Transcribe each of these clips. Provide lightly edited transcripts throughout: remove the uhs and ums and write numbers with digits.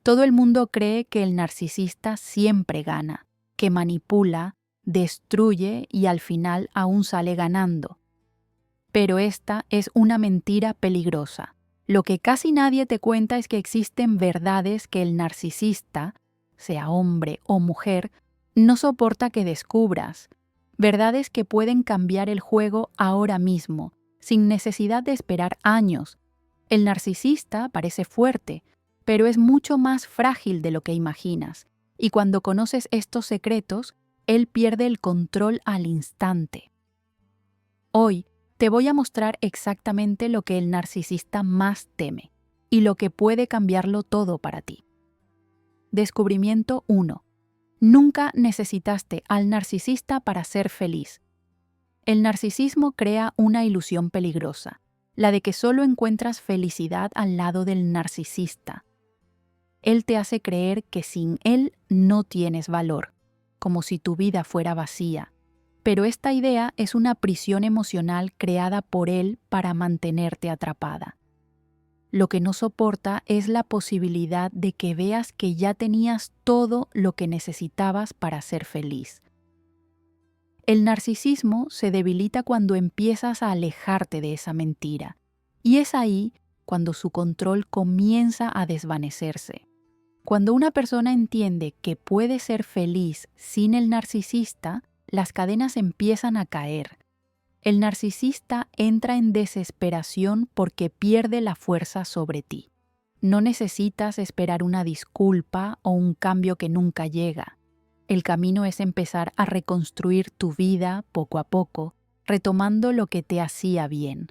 Todo el mundo cree que el narcisista siempre gana, que manipula, destruye y al final aún sale ganando. Pero esta es una mentira peligrosa. Lo que casi nadie te cuenta es que existen verdades que el narcisista, sea hombre o mujer, no soporta que descubras. Verdades que pueden cambiar el juego ahora mismo, sin necesidad de esperar años. El narcisista parece fuerte, pero es mucho más frágil de lo que imaginas. Y cuando conoces estos secretos, él pierde el control al instante. Hoy, te voy a mostrar exactamente lo que el narcisista más teme y lo que puede cambiarlo todo para ti. Descubrimiento 1. Nunca necesitaste al narcisista para ser feliz. El narcisismo crea una ilusión peligrosa, la de que solo encuentras felicidad al lado del narcisista. Él te hace creer que sin él no tienes valor, como si tu vida fuera vacía. Pero esta idea es una prisión emocional creada por él para mantenerte atrapada. Lo que no soporta es la posibilidad de que veas que ya tenías todo lo que necesitabas para ser feliz. El narcisismo se debilita cuando empiezas a alejarte de esa mentira, y es ahí cuando su control comienza a desvanecerse. Cuando una persona entiende que puede ser feliz sin el narcisista, las cadenas empiezan a caer. El narcisista entra en desesperación porque pierde la fuerza sobre ti. No necesitas esperar una disculpa o un cambio que nunca llega. El camino es empezar a reconstruir tu vida poco a poco, retomando lo que te hacía bien.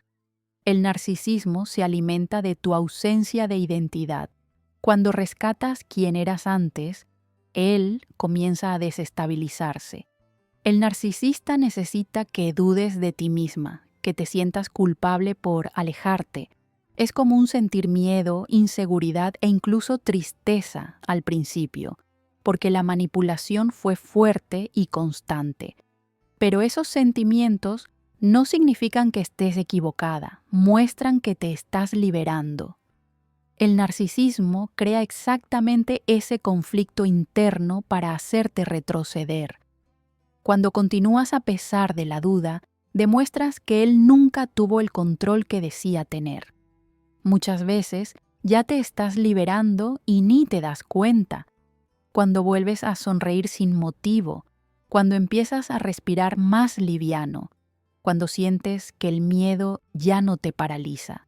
El narcisismo se alimenta de tu ausencia de identidad. Cuando rescatas quién eras antes, él comienza a desestabilizarse. El narcisista necesita que dudes de ti misma, que te sientas culpable por alejarte. Es común sentir miedo, inseguridad e incluso tristeza al principio, porque la manipulación fue fuerte y constante. Pero esos sentimientos no significan que estés equivocada, muestran que te estás liberando. El narcisismo crea exactamente ese conflicto interno para hacerte retroceder. Cuando continúas a pesar de la duda, demuestras que él nunca tuvo el control que decía tener. Muchas veces ya te estás liberando y ni te das cuenta. Cuando vuelves a sonreír sin motivo, cuando empiezas a respirar más liviano, cuando sientes que el miedo ya no te paraliza.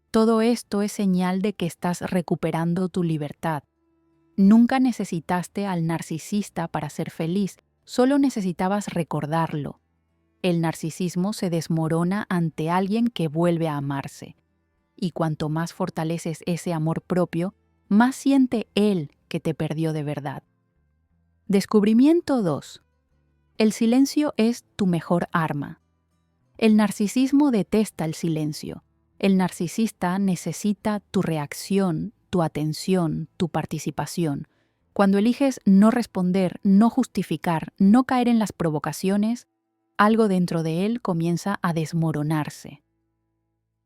Todo esto es señal de que estás recuperando tu libertad. Nunca necesitaste al narcisista para ser feliz, solo necesitabas recordarlo. El narcisismo se desmorona ante alguien que vuelve a amarse. Y cuanto más fortaleces ese amor propio, más siente él que te perdió de verdad. Descubrimiento 2. El silencio es tu mejor arma. El narcisismo detesta el silencio. El narcisista necesita tu reacción, tu atención, tu participación. Cuando eliges no responder, no justificar, no caer en las provocaciones, algo dentro de él comienza a desmoronarse.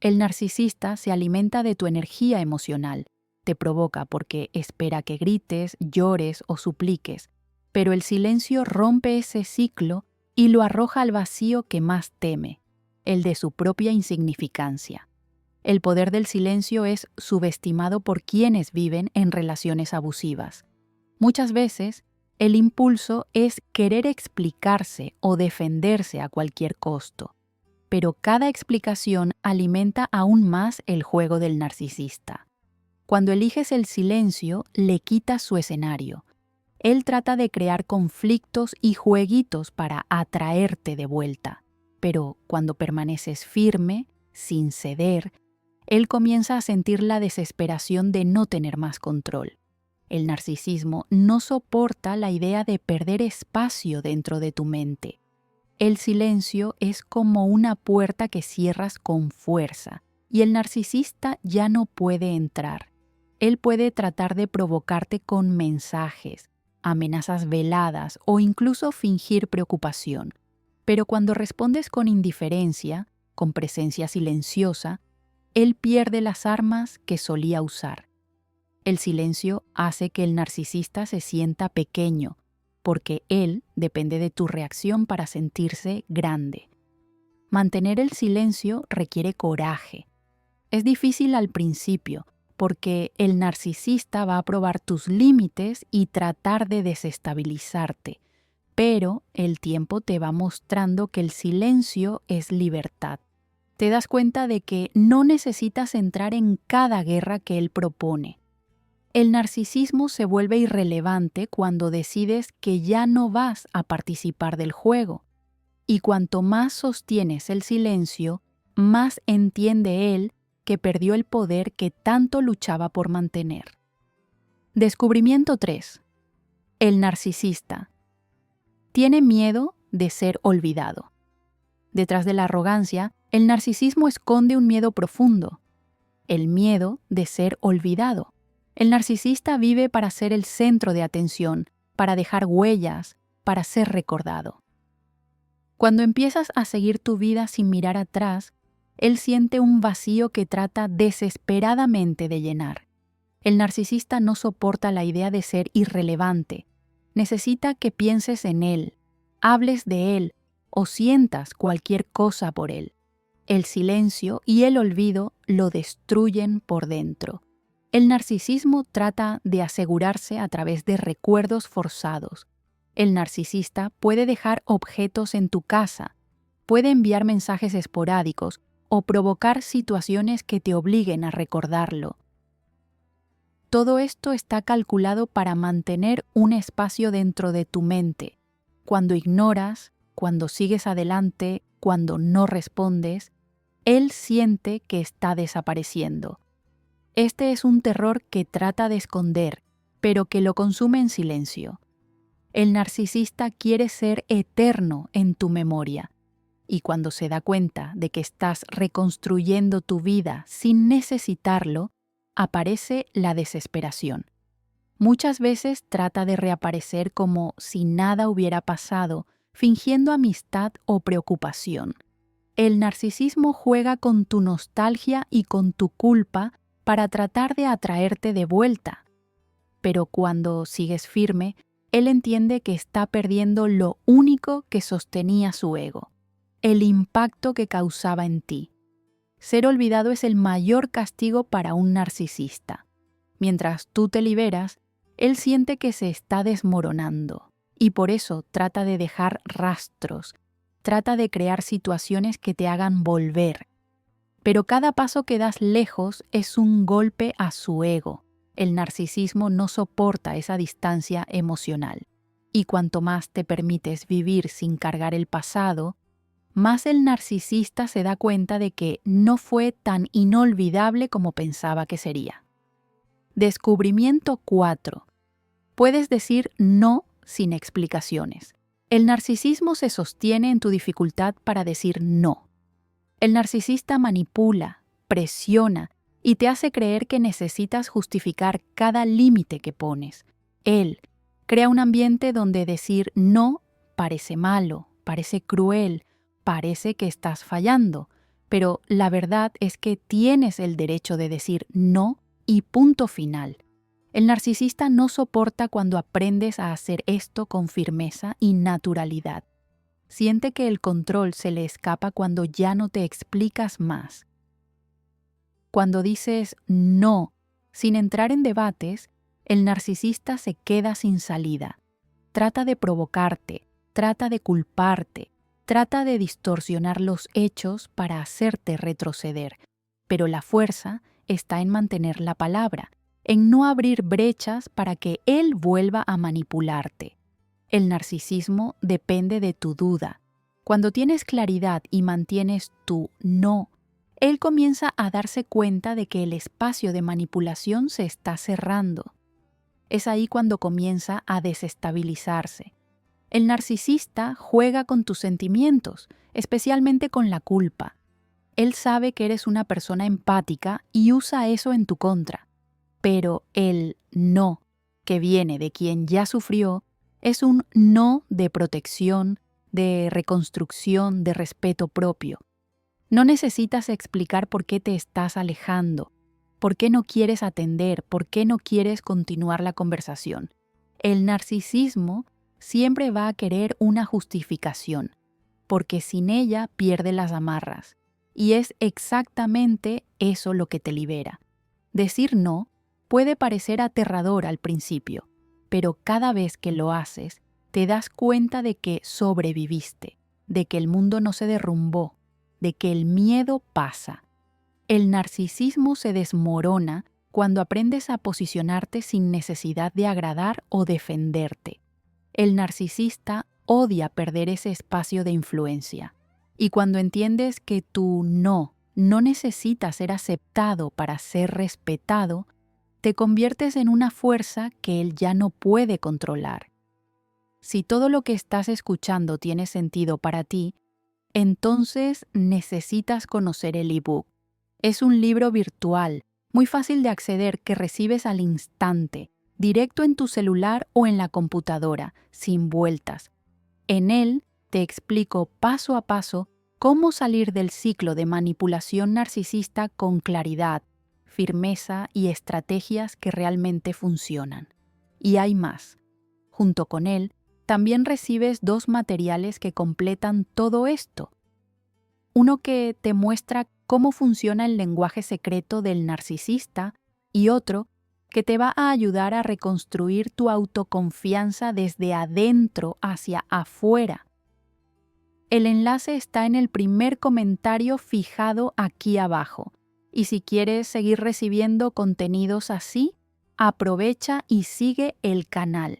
El narcisista se alimenta de tu energía emocional, te provoca porque espera que grites, llores o supliques, pero el silencio rompe ese ciclo y lo arroja al vacío que más teme, el de su propia insignificancia. El poder del silencio es subestimado por quienes viven en relaciones abusivas. Muchas veces, el impulso es querer explicarse o defenderse a cualquier costo, pero cada explicación alimenta aún más el juego del narcisista. Cuando eliges el silencio, le quitas su escenario. Él trata de crear conflictos y jueguitos para atraerte de vuelta, pero cuando permaneces firme, sin ceder, él comienza a sentir la desesperación de no tener más control. El narcisismo no soporta la idea de perder espacio dentro de tu mente. El silencio es como una puerta que cierras con fuerza, y el narcisista ya no puede entrar. Él puede tratar de provocarte con mensajes, amenazas veladas o incluso fingir preocupación. Pero cuando respondes con indiferencia, con presencia silenciosa, él pierde las armas que solía usar. El silencio hace que el narcisista se sienta pequeño, porque él depende de tu reacción para sentirse grande. Mantener el silencio requiere coraje. Es difícil al principio, porque el narcisista va a probar tus límites y tratar de desestabilizarte, pero el tiempo te va mostrando que el silencio es libertad. Te das cuenta de que no necesitas entrar en cada guerra que él propone. El narcisismo se vuelve irrelevante cuando decides que ya no vas a participar del juego. Y cuanto más sostienes el silencio, más entiende él que perdió el poder que tanto luchaba por mantener. Descubrimiento 3. El narcisista tiene miedo de ser olvidado. Detrás de la arrogancia, el narcisismo esconde un miedo profundo, el miedo de ser olvidado. El narcisista vive para ser el centro de atención, para dejar huellas, para ser recordado. Cuando empiezas a seguir tu vida sin mirar atrás, él siente un vacío que trata desesperadamente de llenar. El narcisista no soporta la idea de ser irrelevante. Necesita que pienses en él, hables de él o sientas cualquier cosa por él. El silencio y el olvido lo destruyen por dentro. El narcisismo trata de asegurarse a través de recuerdos forzados. El narcisista puede dejar objetos en tu casa, puede enviar mensajes esporádicos o provocar situaciones que te obliguen a recordarlo. Todo esto está calculado para mantener un espacio dentro de tu mente. Cuando ignoras, cuando sigues adelante, cuando no respondes, él siente que está desapareciendo. Este es un terror que trata de esconder, pero que lo consume en silencio. El narcisista quiere ser eterno en tu memoria, y cuando se da cuenta de que estás reconstruyendo tu vida sin necesitarlo, aparece la desesperación. Muchas veces trata de reaparecer como si nada hubiera pasado, fingiendo amistad o preocupación. El narcisismo juega con tu nostalgia y con tu culpa para tratar de atraerte de vuelta. Pero cuando sigues firme, él entiende que está perdiendo lo único que sostenía su ego, el impacto que causaba en ti. Ser olvidado es el mayor castigo para un narcisista. Mientras tú te liberas, él siente que se está desmoronando y por eso trata de dejar rastros, trata de crear situaciones que te hagan volver. Pero cada paso que das lejos es un golpe a su ego. El narcisismo no soporta esa distancia emocional. Y cuanto más te permites vivir sin cargar el pasado, más el narcisista se da cuenta de que no fue tan inolvidable como pensaba que sería. Descubrimiento 4. Puedes decir no sin explicaciones. El narcisismo se sostiene en tu dificultad para decir no. El narcisista manipula, presiona y te hace creer que necesitas justificar cada límite que pones. Él crea un ambiente donde decir no parece malo, parece cruel, parece que estás fallando, pero la verdad es que tienes el derecho de decir no y punto final. El narcisista no soporta cuando aprendes a hacer esto con firmeza y naturalidad. Siente que el control se le escapa cuando ya no te explicas más. Cuando dices no, sin entrar en debates, el narcisista se queda sin salida. Trata de provocarte, trata de culparte, trata de distorsionar los hechos para hacerte retroceder, pero la fuerza está en mantener la palabra, en no abrir brechas para que él vuelva a manipularte. El narcisismo depende de tu duda. Cuando tienes claridad y mantienes tu no, él comienza a darse cuenta de que el espacio de manipulación se está cerrando. Es ahí cuando comienza a desestabilizarse. El narcisista juega con tus sentimientos, especialmente con la culpa. Él sabe que eres una persona empática y usa eso en tu contra. Pero el no, que viene de quien ya sufrió, es un no de protección, de reconstrucción, de respeto propio. No necesitas explicar por qué te estás alejando. ¿Por qué no quieres atender? ¿Por qué no quieres continuar la conversación? El narcisismo siempre va a querer una justificación, porque sin ella pierde las amarras. Y es exactamente eso lo que te libera. Decir no puede parecer aterrador al principio, pero cada vez que lo haces, te das cuenta de que sobreviviste, de que el mundo no se derrumbó, de que el miedo pasa. El narcisismo se desmorona cuando aprendes a posicionarte sin necesidad de agradar o defenderte. El narcisista odia perder ese espacio de influencia. Y cuando entiendes que tu no necesita ser aceptado para ser respetado, te conviertes en una fuerza que él ya no puede controlar. Si todo lo que estás escuchando tiene sentido para ti, entonces necesitas conocer el ebook. Es un libro virtual, muy fácil de acceder, que recibes al instante, directo en tu celular o en la computadora, sin vueltas. En él te explico paso a paso cómo salir del ciclo de manipulación narcisista con claridad, firmeza y estrategias que realmente funcionan. Y hay más. Junto con él, también recibes 2 materiales que completan todo esto. Uno que te muestra cómo funciona el lenguaje secreto del narcisista y otro que te va a ayudar a reconstruir tu autoconfianza desde adentro hacia afuera. El enlace está en el primer comentario fijado aquí abajo. Y si quieres seguir recibiendo contenidos así, aprovecha y sigue el canal.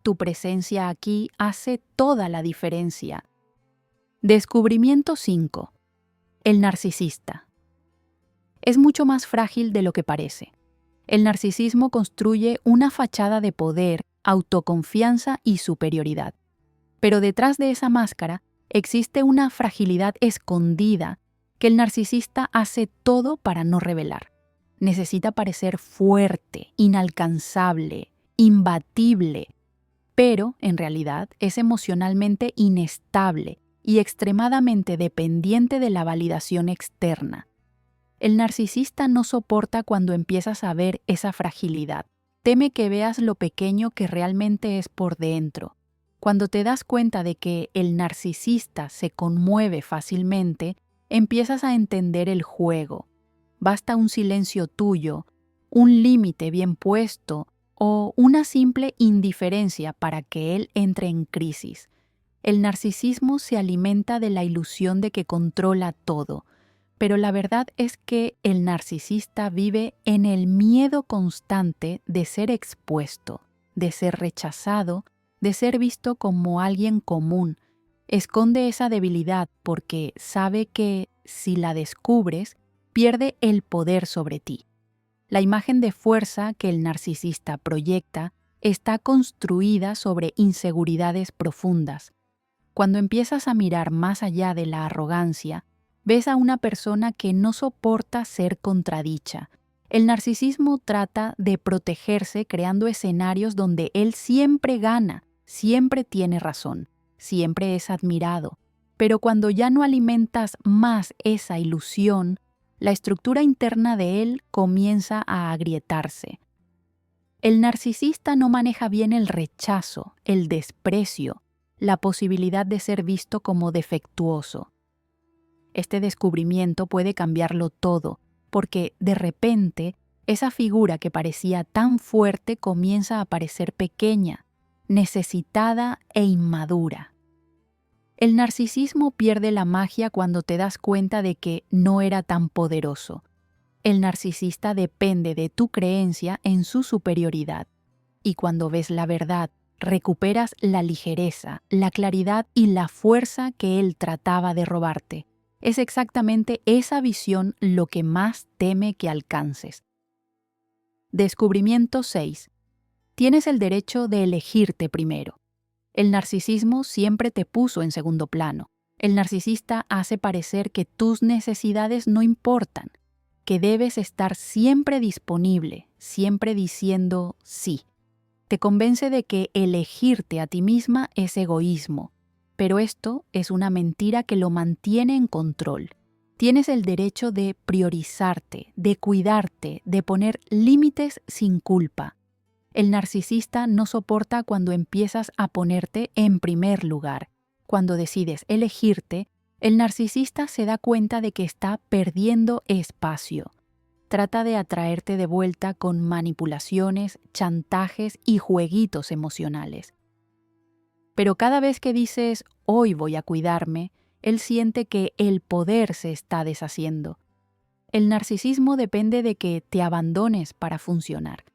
Tu presencia aquí hace toda la diferencia. Descubrimiento 5. El narcisista. Es mucho más frágil de lo que parece. El narcisismo construye una fachada de poder, autoconfianza y superioridad. Pero detrás de esa máscara existe una fragilidad escondida que el narcisista hace todo para no revelar. Necesita parecer fuerte, inalcanzable, imbatible, pero en realidad es emocionalmente inestable y extremadamente dependiente de la validación externa. El narcisista no soporta cuando empiezas a ver esa fragilidad. Teme que veas lo pequeño que realmente es por dentro. Cuando te das cuenta de que el narcisista se conmueve fácilmente, empiezas a entender el juego. Basta un silencio tuyo, un límite bien puesto o una simple indiferencia para que él entre en crisis. El narcisismo se alimenta de la ilusión de que controla todo, pero la verdad es que el narcisista vive en el miedo constante de ser expuesto, de ser rechazado, de ser visto como alguien común. Esconde esa debilidad porque sabe que, si la descubres, pierde el poder sobre ti. La imagen de fuerza que el narcisista proyecta está construida sobre inseguridades profundas. Cuando empiezas a mirar más allá de la arrogancia, ves a una persona que no soporta ser contradicha. El narcisismo trata de protegerse creando escenarios donde él siempre gana, siempre tiene razón, siempre es admirado. Pero cuando ya no alimentas más esa ilusión, la estructura interna de él comienza a agrietarse. El narcisista no maneja bien el rechazo, el desprecio, la posibilidad de ser visto como defectuoso. Este descubrimiento puede cambiarlo todo, porque de repente esa figura que parecía tan fuerte comienza a parecer pequeña, necesitada e inmadura. El narcisismo pierde la magia cuando te das cuenta de que no era tan poderoso. El narcisista depende de tu creencia en su superioridad. Y cuando ves la verdad, recuperas la ligereza, la claridad y la fuerza que él trataba de robarte. Es exactamente esa visión lo que más teme que alcances. Descubrimiento 6. Tienes el derecho de elegirte primero. El narcisismo siempre te puso en segundo plano. El narcisista hace parecer que tus necesidades no importan, que debes estar siempre disponible, siempre diciendo sí. Te convence de que elegirte a ti misma es egoísmo, pero esto es una mentira que lo mantiene en control. Tienes el derecho de priorizarte, de cuidarte, de poner límites sin culpa. El narcisista no soporta cuando empiezas a ponerte en primer lugar. Cuando decides elegirte, el narcisista se da cuenta de que está perdiendo espacio. Trata de atraerte de vuelta con manipulaciones, chantajes y jueguitos emocionales. Pero cada vez que dices, hoy voy a cuidarme, él siente que el poder se está deshaciendo. El narcisismo depende de que te abandones para funcionar.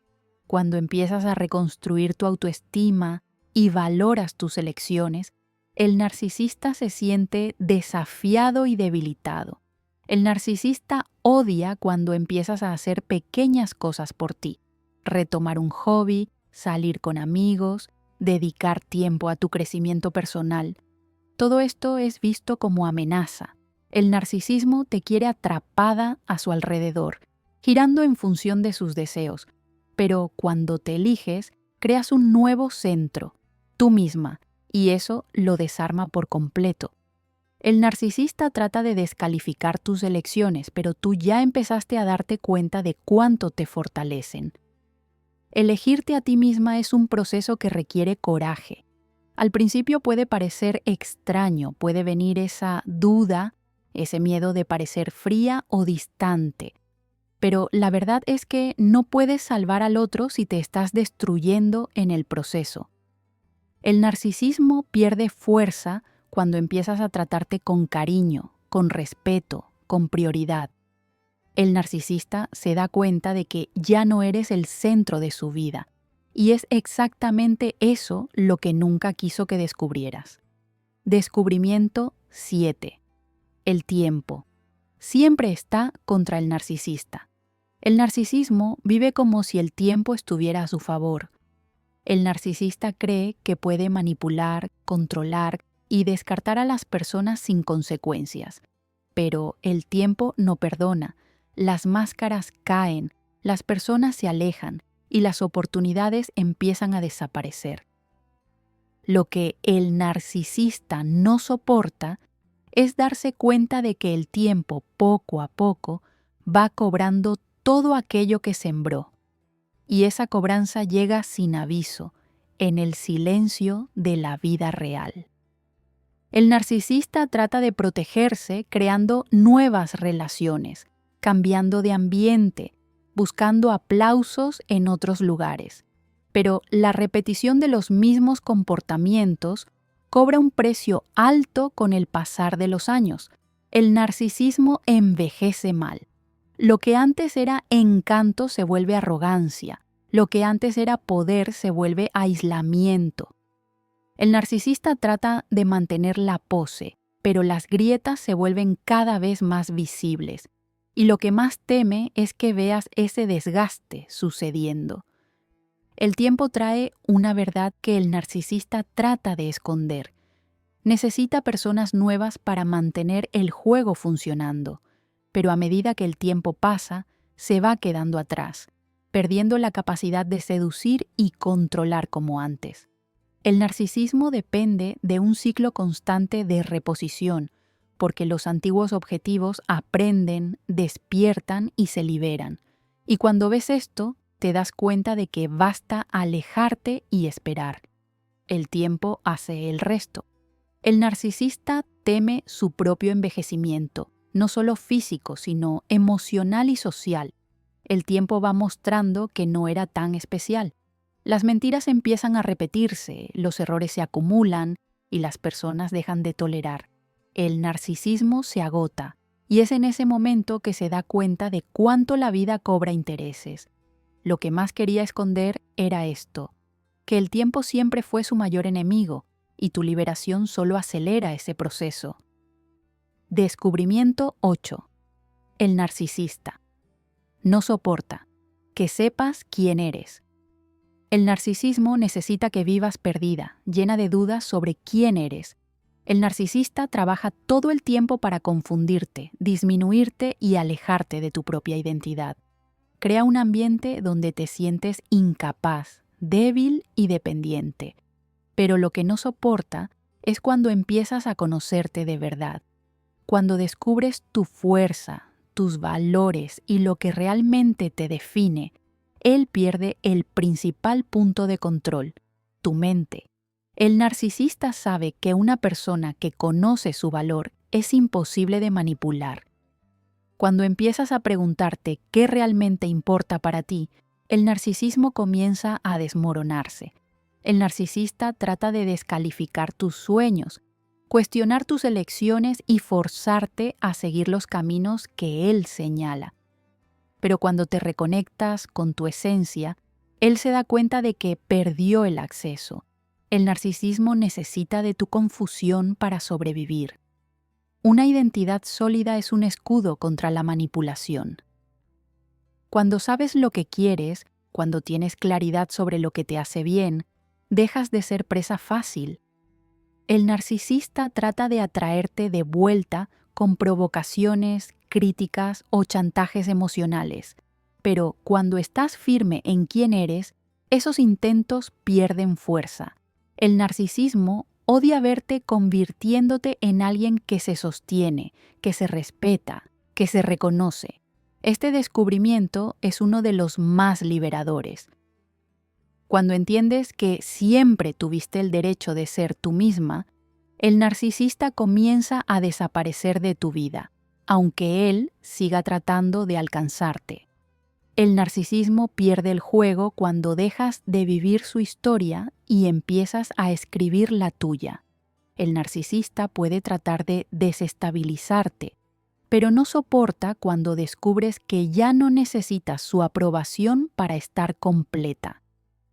Cuando empiezas a reconstruir tu autoestima y valoras tus elecciones, el narcisista se siente desafiado y debilitado. El narcisista odia cuando empiezas a hacer pequeñas cosas por ti. Retomar un hobby, salir con amigos, dedicar tiempo a tu crecimiento personal. Todo esto es visto como amenaza. El narcisismo te quiere atrapada a su alrededor, girando en función de sus deseos. Pero cuando te eliges, creas un nuevo centro, tú misma, y eso lo desarma por completo. El narcisista trata de descalificar tus elecciones, pero tú ya empezaste a darte cuenta de cuánto te fortalecen. Elegirte a ti misma es un proceso que requiere coraje. Al principio puede parecer extraño, puede venir esa duda, ese miedo de parecer fría o distante. Pero la verdad es que no puedes salvar al otro si te estás destruyendo en el proceso. El narcisismo pierde fuerza cuando empiezas a tratarte con cariño, con respeto, con prioridad. El narcisista se da cuenta de que ya no eres el centro de su vida, y es exactamente eso lo que nunca quiso que descubrieras. Descubrimiento 7. El tiempo. Siempre está contra el narcisista. El narcisismo vive como si el tiempo estuviera a su favor. El narcisista cree que puede manipular, controlar y descartar a las personas sin consecuencias. Pero el tiempo no perdona, las máscaras caen, las personas se alejan y las oportunidades empiezan a desaparecer. Lo que el narcisista no soporta es darse cuenta de que el tiempo, poco a poco, va cobrando todo aquello que sembró. Y esa cobranza llega sin aviso, en el silencio de la vida real. El narcisista trata de protegerse creando nuevas relaciones, cambiando de ambiente, buscando aplausos en otros lugares. Pero la repetición de los mismos comportamientos cobra un precio alto con el pasar de los años. El narcisismo envejece mal. Lo que antes era encanto se vuelve arrogancia. Lo que antes era poder se vuelve aislamiento. El narcisista trata de mantener la pose, pero las grietas se vuelven cada vez más visibles. Y lo que más teme es que veas ese desgaste sucediendo. El tiempo trae una verdad que el narcisista trata de esconder. Necesita personas nuevas para mantener el juego funcionando, pero a medida que el tiempo pasa, se va quedando atrás, perdiendo la capacidad de seducir y controlar como antes. El narcisismo depende de un ciclo constante de reposición, porque los antiguos objetivos aprenden, despiertan y se liberan. Y cuando ves esto, te das cuenta de que basta alejarte y esperar. El tiempo hace el resto. El narcisista teme su propio envejecimiento, no solo físico, sino emocional y social. El tiempo va mostrando que no era tan especial. Las mentiras empiezan a repetirse, los errores se acumulan y las personas dejan de tolerar. El narcisismo se agota y es en ese momento que se da cuenta de cuánto la vida cobra intereses. Lo que más quería esconder era esto, que el tiempo siempre fue su mayor enemigo y tu liberación solo acelera ese proceso. Descubrimiento 8. El narcisista. No soporta que sepas quién eres. El narcisismo necesita que vivas perdida, llena de dudas sobre quién eres. El narcisista trabaja todo el tiempo para confundirte, disminuirte y alejarte de tu propia identidad. Crea un ambiente donde te sientes incapaz, débil y dependiente. Pero lo que no soporta es cuando empiezas a conocerte de verdad. Cuando descubres tu fuerza, tus valores y lo que realmente te define, él pierde el principal punto de control, tu mente. El narcisista sabe que una persona que conoce su valor es imposible de manipular. Cuando empiezas a preguntarte qué realmente importa para ti, el narcisismo comienza a desmoronarse. El narcisista trata de descalificar tus sueños, cuestionar tus elecciones y forzarte a seguir los caminos que él señala. Pero cuando te reconectas con tu esencia, él se da cuenta de que perdió el acceso. El narcisismo necesita de tu confusión para sobrevivir. Una identidad sólida es un escudo contra la manipulación. Cuando sabes lo que quieres, cuando tienes claridad sobre lo que te hace bien, dejas de ser presa fácil. El narcisista trata de atraerte de vuelta con provocaciones, críticas o chantajes emocionales. Pero cuando estás firme en quién eres, esos intentos pierden fuerza. El narcisismo odia verte convirtiéndote en alguien que se sostiene, que se respeta, que se reconoce. Este descubrimiento es uno de los más liberadores. Cuando entiendes que siempre tuviste el derecho de ser tú misma, el narcisista comienza a desaparecer de tu vida, aunque él siga tratando de alcanzarte. El narcisismo pierde el juego cuando dejas de vivir su historia y empiezas a escribir la tuya. El narcisista puede tratar de desestabilizarte, pero no soporta cuando descubres que ya no necesitas su aprobación para estar completa.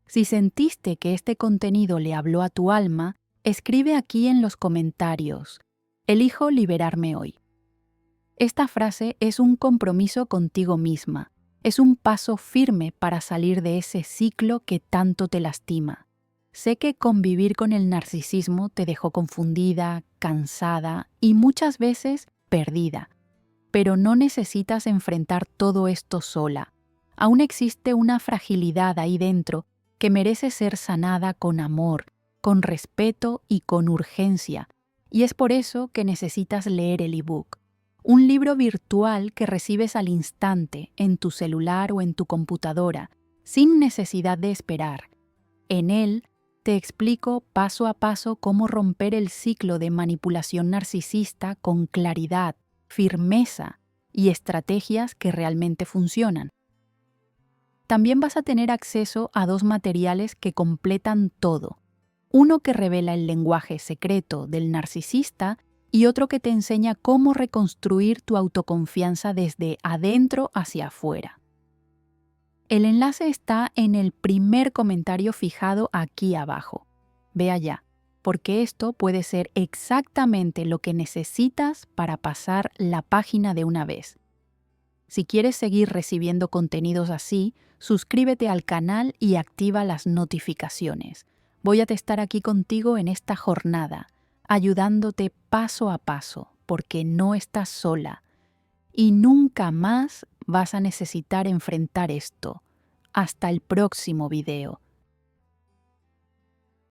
Si sentiste que este contenido le habló a tu alma, escribe aquí en los comentarios: elijo liberarme hoy. Esta frase es un compromiso contigo misma. Es un paso firme para salir de ese ciclo que tanto te lastima. Sé que convivir con el narcisismo te dejó confundida, cansada y muchas veces perdida. Pero no necesitas enfrentar todo esto sola. Aún existe una fragilidad ahí dentro que merece ser sanada con amor, con respeto y con urgencia. Y es por eso que necesitas leer el ebook. Un libro virtual que recibes al instante en tu celular o en tu computadora, sin necesidad de esperar. En él te explico paso a paso cómo romper el ciclo de manipulación narcisista con claridad, firmeza y estrategias que realmente funcionan. También vas a tener acceso a 2 materiales que completan todo. Uno que revela el lenguaje secreto del narcisista y otro que te enseña cómo reconstruir tu autoconfianza desde adentro hacia afuera. El enlace está en el primer comentario fijado aquí abajo. Ve allá, porque esto puede ser exactamente lo que necesitas para pasar la página de una vez. Si quieres seguir recibiendo contenidos así, suscríbete al canal y activa las notificaciones. Voy a estar aquí contigo en esta jornada, ayudándote paso a paso, porque no estás sola y nunca más vas a necesitar enfrentar esto. Hasta el próximo video.